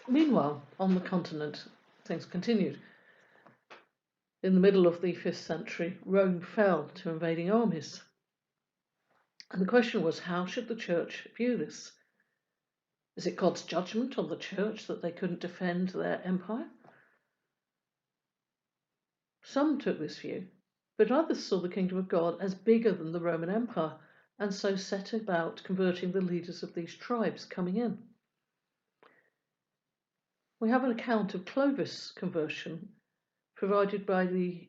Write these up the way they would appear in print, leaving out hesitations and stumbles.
Meanwhile, on the continent, things continued. In the middle of the 5th century, Rome fell to invading armies. And the question was, how should the church view this? Is it God's judgment on the church that they couldn't defend their empire? Some took this view, but others saw the kingdom of God as bigger than the Roman Empire, and so set about converting the leaders of these tribes coming in. We have an account of Clovis' conversion provided by the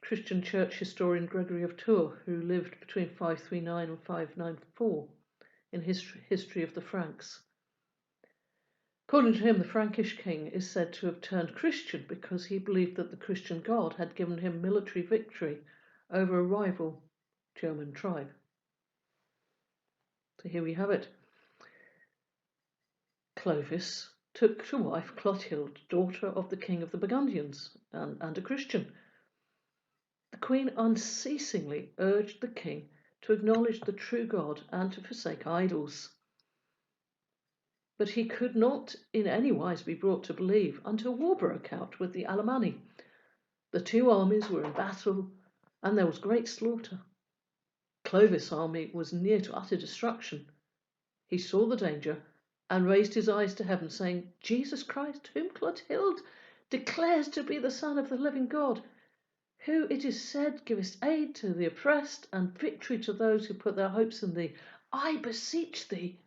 Christian church historian Gregory of Tours, who lived between 539 and 594 in History of the Franks. According to him, the Frankish king is said to have turned Christian because he believed that the Christian God had given him military victory over a rival German tribe. So here we have it. Clovis took to wife Clotilde, daughter of the king of the Burgundians, and a Christian. The queen unceasingly urged the king to acknowledge the true God and to forsake idols. But he could not in any wise be brought to believe until war broke out with the Alemanni. The two armies were in battle, and there was great slaughter. Clovis' army was near to utter destruction. He saw the danger and raised his eyes to heaven, saying, Jesus Christ, whom Clotilde declares to be the Son of the living God, who, it is said, givest aid to the oppressed and victory to those who put their hopes in thee, I beseech thee,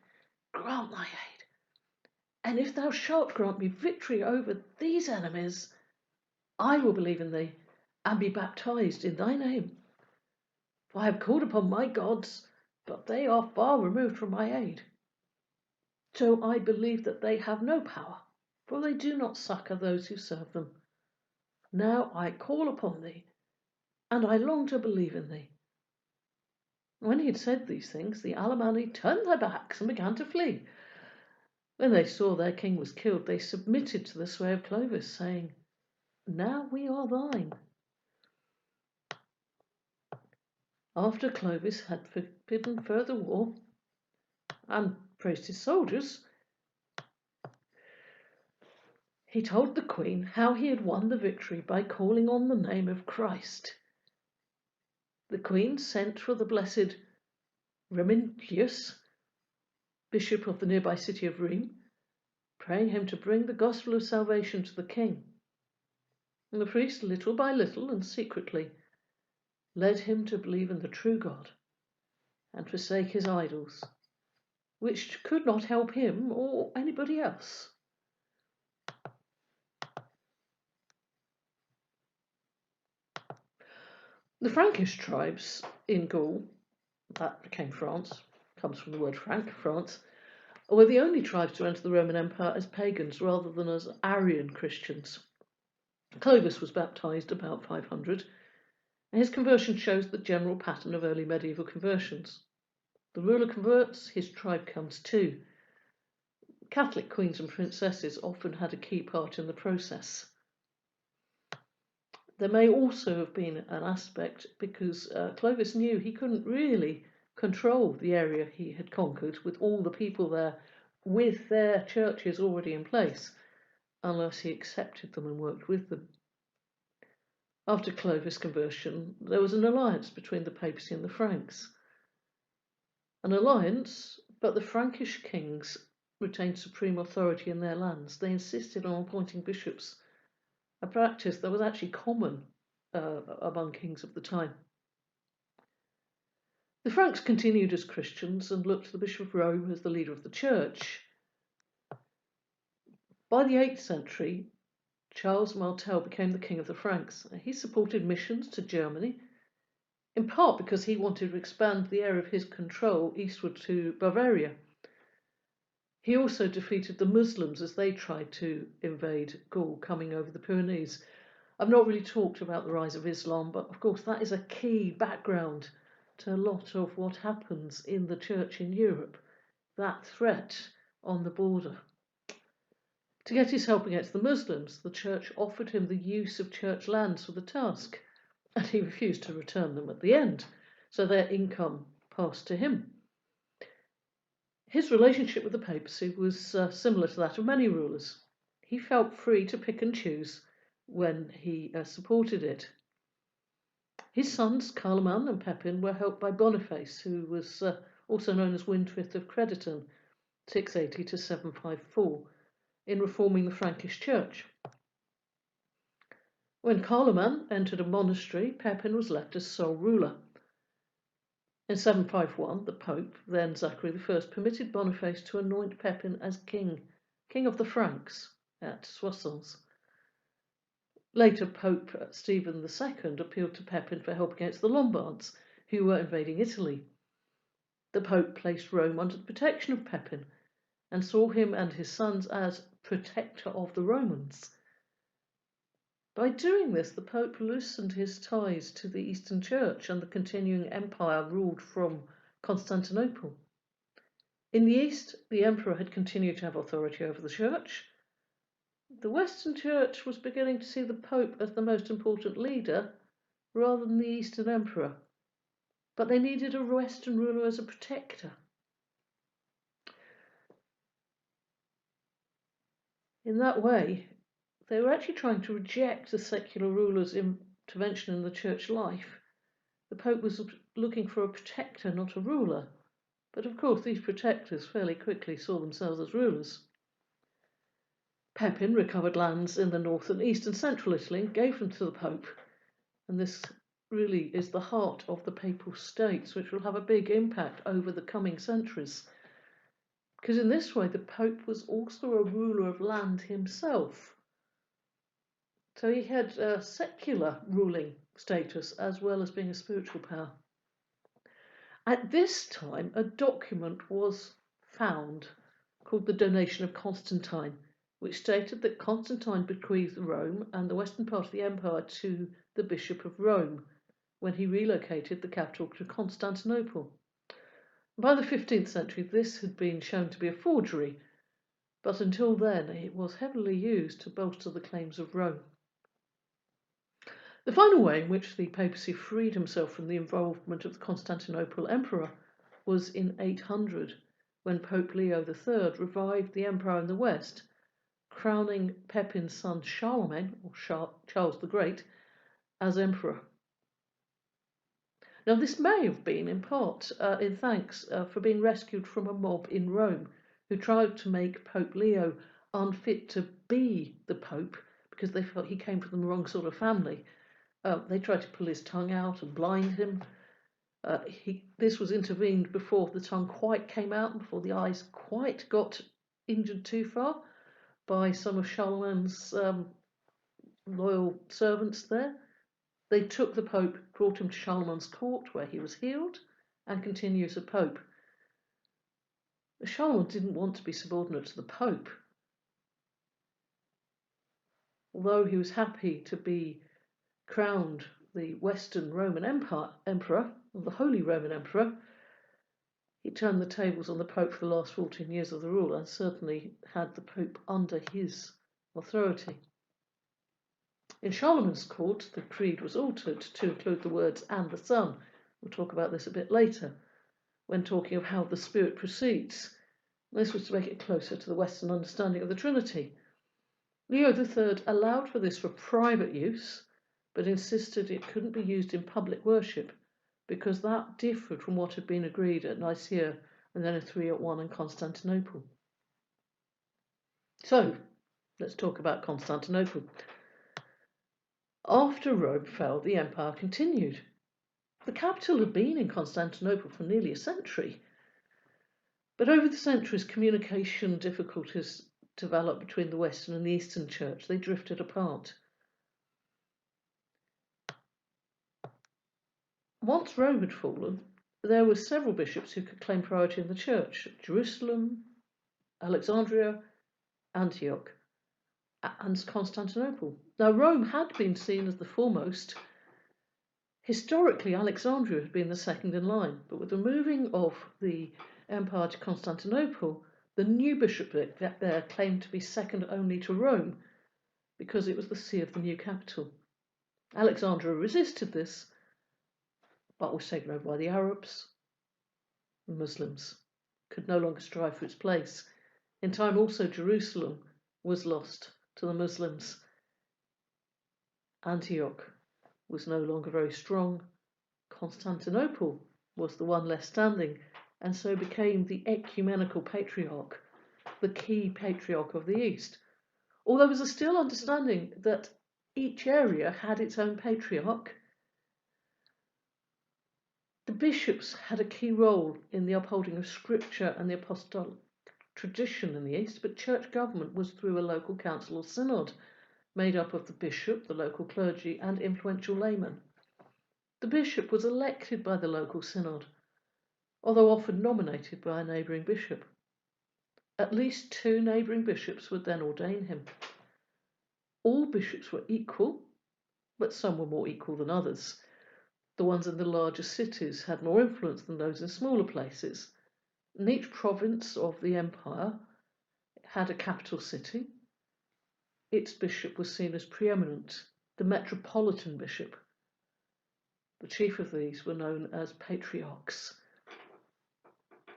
grant thy aid. And if thou shalt grant me victory over these enemies, I will believe in thee and be baptized in thy name. For I have called upon my gods, but they are far removed from my aid. So I believe that they have no power, for they do not succor those who serve them. Now I call upon thee, and I long to believe in thee. When he had said these things, the Alemanni turned their backs and began to flee. When they saw their king was killed, they submitted to the sway of Clovis, saying, Now we are thine. After Clovis had forbidden further war and praised his soldiers, he told the queen how he had won the victory by calling on the name of Christ. The queen sent for the blessed Remigius, bishop of the nearby city of Rheims, praying him to bring the gospel of salvation to the king. And the priest, little by little and secretly, led him to believe in the true God and forsake his idols, which could not help him or anybody else. The Frankish tribes in Gaul, that became France, comes from the word Frank, France, were the only tribes to enter the Roman Empire as pagans rather than as Arian Christians. Clovis was baptized about 500, and his conversion shows the general pattern of early medieval conversions. The ruler converts, his tribe comes too. Catholic queens and princesses often had a key part in the process. There may also have been an aspect because Clovis knew he couldn't really control the area he had conquered with all the people there with their churches already in place, unless he accepted them and worked with them. After Clovis' conversion, there was an alliance between the papacy and the Franks. An alliance, but the Frankish kings retained supreme authority in their lands. They insisted on appointing bishops, a practice that was actually common among kings of the time. The Franks continued as Christians and looked to the Bishop of Rome as the leader of the church. By the 8th century, Charles Martel became the king of the Franks. He supported missions to Germany, in part because he wanted to expand the area of his control eastward to Bavaria. He also defeated the Muslims as they tried to invade Gaul, coming over the Pyrenees. I've not really talked about the rise of Islam, but of course that is a key background to a lot of what happens in the church in Europe, that threat on the border. To get his help against the Muslims, the church offered him the use of church lands for the task, and he refused to return them at the end, so their income passed to him. His relationship with the papacy was similar to that of many rulers. he felt free to pick and choose when he supported it. His sons, Carloman and Pepin, were helped by Boniface, who was also known as Windfifth of Crediton, 680 to 754, in reforming the Frankish church. When Carloman entered a monastery, Pepin was left as sole ruler. In 751, the Pope, then Zachary I, permitted Boniface to anoint Pepin as king of the Franks at Soissons. Later, Pope Stephen II appealed to Pepin for help against the Lombards, who were invading Italy. The Pope placed Rome under the protection of Pepin and saw him and his sons as protector of the Romans. By doing this, the Pope loosened his ties to the Eastern Church and the continuing empire ruled from Constantinople. In the East, the emperor had continued to have authority over the Church. The Western Church was beginning to see the Pope as the most important leader rather than the Eastern emperor, but they needed a Western ruler as a protector. In that way, they were actually trying to reject the secular ruler's intervention in the church life. The Pope was looking for a protector, not a ruler. But of course, these protectors fairly quickly saw themselves as rulers. Pepin recovered lands in the north and east and central Italy and gave them to the Pope. And this really is the heart of the Papal States, which will have a big impact over the coming centuries. Because in this way, the Pope was also a ruler of land himself. So he had a secular ruling status as well as being a spiritual power. At this time, a document was found called the Donation of Constantine, which stated that Constantine bequeathed Rome and the western part of the empire to the Bishop of Rome when he relocated the capital to Constantinople. By the 15th century, this had been shown to be a forgery, but until then it was heavily used to bolster the claims of Rome. The final way in which the papacy freed himself from the involvement of the Constantinople emperor was in 800, when Pope Leo III revived the empire in the west, crowning Pepin's son Charlemagne, or Charles the Great, as emperor. Now, this may have been in part in thanks for being rescued from a mob in Rome who tried to make Pope Leo unfit to be the Pope because they felt he came from the wrong sort of family. They tried to pull his tongue out and blind him. This was intervened before the tongue quite came out, before the eyes quite got injured too far by some of Charlemagne's loyal servants there. They took the Pope, brought him to Charlemagne's court where he was healed and continued as a Pope. Charlemagne didn't want to be subordinate to the Pope. Although he was happy to be crowned the Western Roman Emperor, or the Holy Roman Emperor, he turned the tables on the Pope for the last 14 years of the rule and certainly had the Pope under his authority. In Charlemagne's court, the creed was altered to include the words "and the Son." We'll talk about this a bit later, when talking of how the Spirit proceeds. This was to make it closer to the Western understanding of the Trinity. Leo III allowed for this for private use, but insisted it couldn't be used in public worship, because that differed from what had been agreed at Nicaea and then in 301 in Constantinople. So, let's talk about Constantinople. After Rome fell, the empire continued. The capital had been in Constantinople for nearly a century, but over the centuries, communication difficulties developed between the Western and the Eastern Church. They drifted apart. Once Rome had fallen, there were several bishops who could claim priority in the church: Jerusalem, Alexandria, Antioch, and Constantinople. Now, Rome had been seen as the foremost. Historically, Alexandria had been the second in line, but with the moving of the empire to Constantinople, the new bishopric there claimed to be second only to Rome because it was the see of the new capital. Alexandria resisted this, but was taken over by the Arabs. The Muslims could no longer strive for its place. In time, also, Jerusalem was lost to the Muslims. Antioch was no longer very strong. Constantinople was the one left standing, and so became the ecumenical patriarch, the key patriarch of the East. Although there was a still understanding that each area had its own patriarch, the bishops had a key role in the upholding of scripture and the apostolic tradition in the East, but church government was through a local council or synod, made up of the bishop, the local clergy, and influential laymen. The bishop was elected by the local synod, although often nominated by a neighbouring bishop. At least 2 neighbouring bishops would then ordain him. All bishops were equal, but some were more equal than others. The ones in the larger cities had more influence than those in smaller places. And each province of the empire had a capital city. Its bishop was seen as preeminent, the metropolitan bishop. The chief of these were known as patriarchs.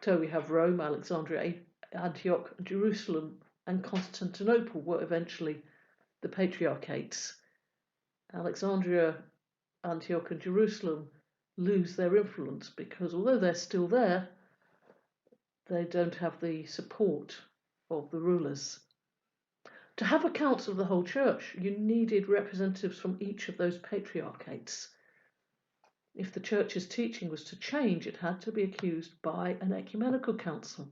So we have Rome, Alexandria, Antioch, Jerusalem, and Constantinople were eventually the patriarchates. Alexandria, Antioch, and Jerusalem lose their influence because although they're still there, they don't have the support of the rulers. To have a council of the whole church, you needed representatives from each of those patriarchates. If the church's teaching was to change, it had to be accused by an ecumenical council.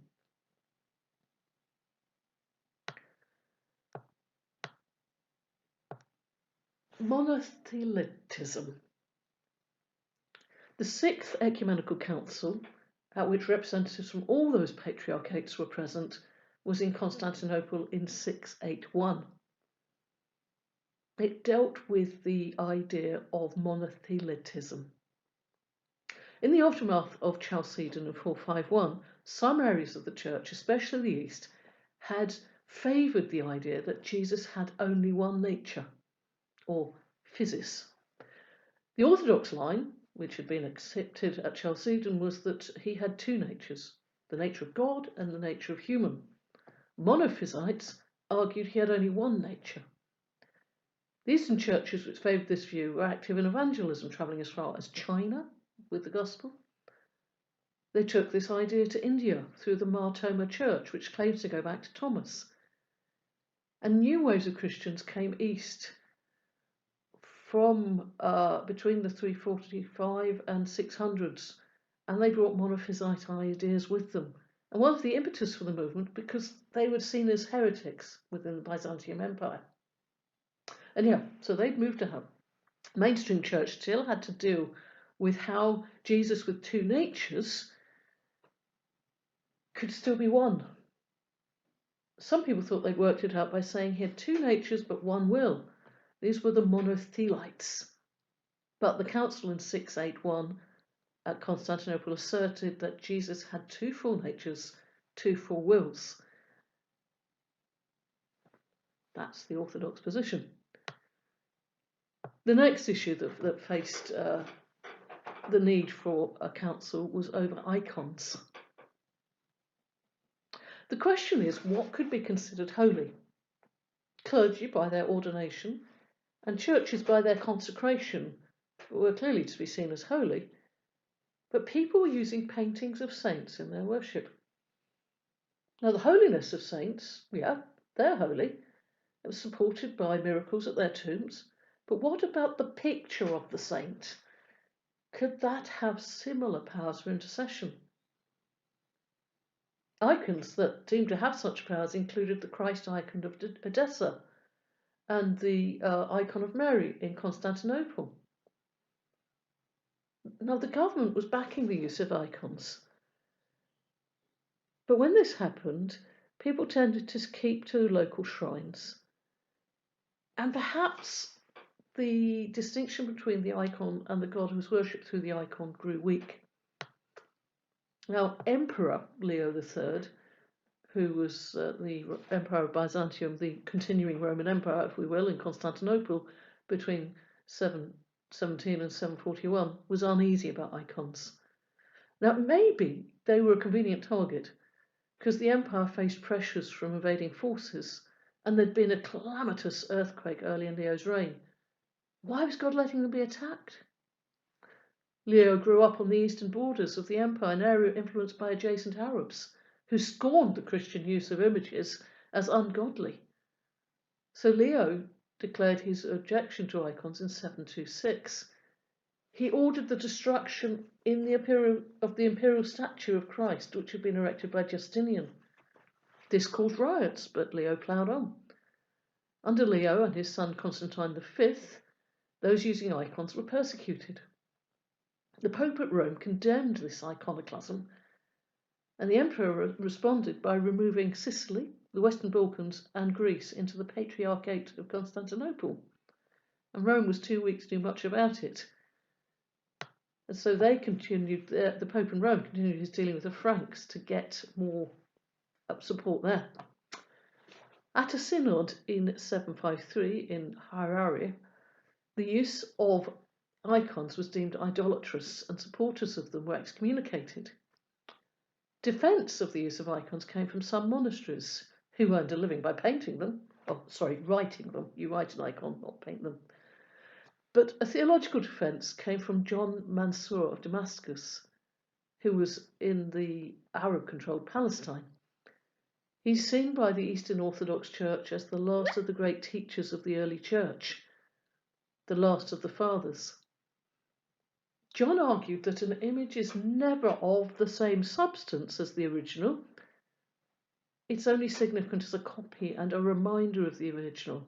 Monothelitism. The 6th ecumenical council, at which representatives from all those patriarchates were present, was in Constantinople in 681. It dealt with the idea of monothelitism. In the aftermath of Chalcedon in 451, some areas of the church, especially the East, had favoured the idea that Jesus had only one nature, or physis. The orthodox line, which had been accepted at Chalcedon, was that he had 2 natures, the nature of God and the nature of human. Monophysites argued he had only one nature. The Eastern churches which favoured this view were active in evangelism, travelling as far as China with the gospel. They took this idea to India through the Mar Thoma Church, which claims to go back to Thomas. And new waves of Christians came east from between the 345 and 600s, and they brought monophysite ideas with them. And one of the impetus for the movement, because they were seen as heretics within the Byzantine Empire. And so they'd moved to home. Mainstream church still had to deal with how Jesus with 2 natures could still be one. Some people thought they'd worked it out by saying he had 2 natures but one will. These were the monothelites. But the council in 681 at Constantinople asserted that Jesus had 2 full natures, 2 full wills. That's the orthodox position. The next issue that faced the need for a council was over icons. The question is, what could be considered holy? Clergy by their ordination and churches by their consecration were clearly to be seen as holy, but people were using paintings of saints in their worship. Now, the holiness of saints, they're holy. It was supported by miracles at their tombs. But what about the picture of the saint? Could that have similar powers for intercession? Icons that seemed to have such powers included the Christ icon of Edessa and the icon of Mary in Constantinople. Now, the government was backing the use of icons. But when this happened, people tended to keep to local shrines. And perhaps the distinction between the icon and the god who was worshipped through the icon grew weak. Now, Emperor Leo III, who was the Emperor of Byzantium, the continuing Roman Empire, if we will, in Constantinople between 717 and 741, was uneasy about icons. Now, maybe they were a convenient target because the empire faced pressures from invading forces and there'd been a calamitous earthquake early in Leo's reign. Why was God letting them be attacked? Leo grew up on the eastern borders of the empire, an area influenced by adjacent Arabs, who scorned the Christian use of images as ungodly. So Leo declared his objection to icons in 726. He ordered the destruction of the imperial statue of Christ, which had been erected by Justinian. This caused riots, but Leo ploughed on. Under Leo and his son Constantine V, those using icons were persecuted. The Pope at Rome condemned this iconoclasm, and the emperor responded by removing Sicily, the Western Balkans, and Greece into the Patriarchate of Constantinople. And Rome was too weak to do much about it. And so they continued, the Pope in Rome continued his dealing with the Franks to get more support there. At a synod in 753 in Hierarchia, the use of icons was deemed idolatrous, and supporters of them were excommunicated. Defense of the use of icons came from some monasteries who earned a living by painting them. Writing them. You write an icon, not paint them. But a theological defense came from John Mansour of Damascus, who was in the Arab-controlled Palestine. He's seen by the Eastern Orthodox Church as the last of the great teachers of the early church, the last of the fathers. John argued that an image is never of the same substance as the original. It's only significant as a copy and a reminder of the original.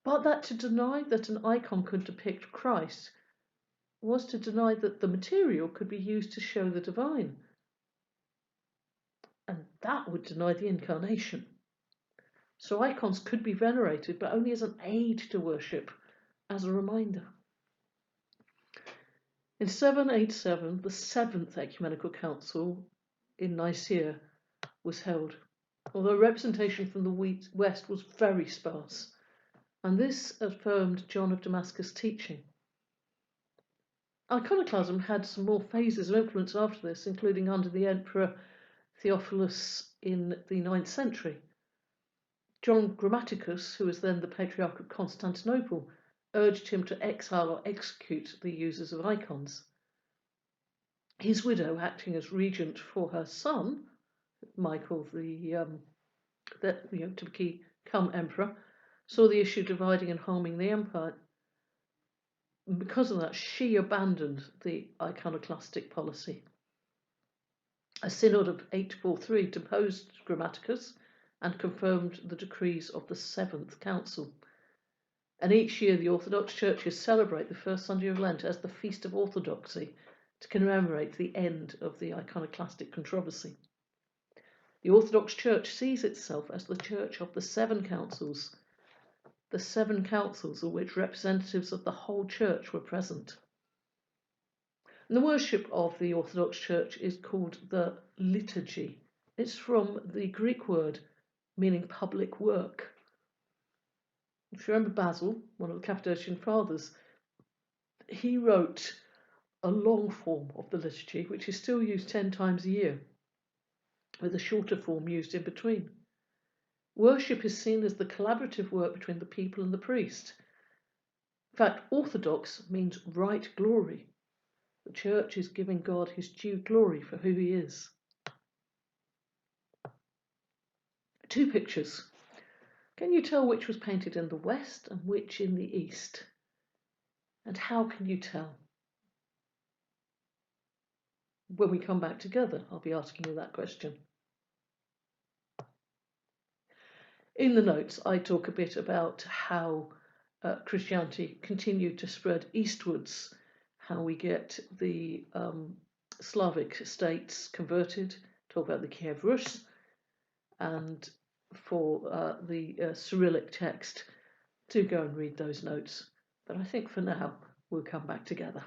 But that to deny that an icon could depict Christ was to deny that the material could be used to show the divine. And that would deny the incarnation. So icons could be venerated, but only as an aid to worship, as a reminder. In 787, the Seventh Ecumenical Council in Nicaea was held, although representation from the West was very sparse, and this affirmed John of Damascus' teaching. Iconoclasm had some more phases of influence after this, including under the Emperor Theophilus in the 9th century. John Grammaticus, who was then the Patriarch of Constantinople, urged him to exile or execute the users of icons. His widow, acting as regent for her son, Michael, to become emperor, saw the issue dividing and harming the empire. And because of that, she abandoned the iconoclastic policy. A synod of 843 deposed Grammaticus and confirmed the decrees of the Seventh Council. And each year the Orthodox churches celebrate the first Sunday of Lent as the Feast of Orthodoxy to commemorate the end of the iconoclastic controversy. The Orthodox Church sees itself as the church of the seven councils of which representatives of the whole church were present. And the worship of the Orthodox Church is called the liturgy. It's from the Greek word meaning public work. If you remember Basil, one of the Cappadocian fathers, he wrote a long form of the liturgy, which is still used 10 times a year, with a shorter form used in between. Worship is seen as the collaborative work between the people and the priest. In fact, orthodox means right glory. The church is giving God his due glory for who he is. Two pictures. Can you tell which was painted in the West and which in the East? And how can you tell? When we come back together, I'll be asking you that question. In the notes, I talk a bit about how Christianity continued to spread eastwards, how we get the Slavic states converted, talk about the Kiev Rus, and for the Cyrillic text, do go and read those notes. But I think for now, we'll come back together.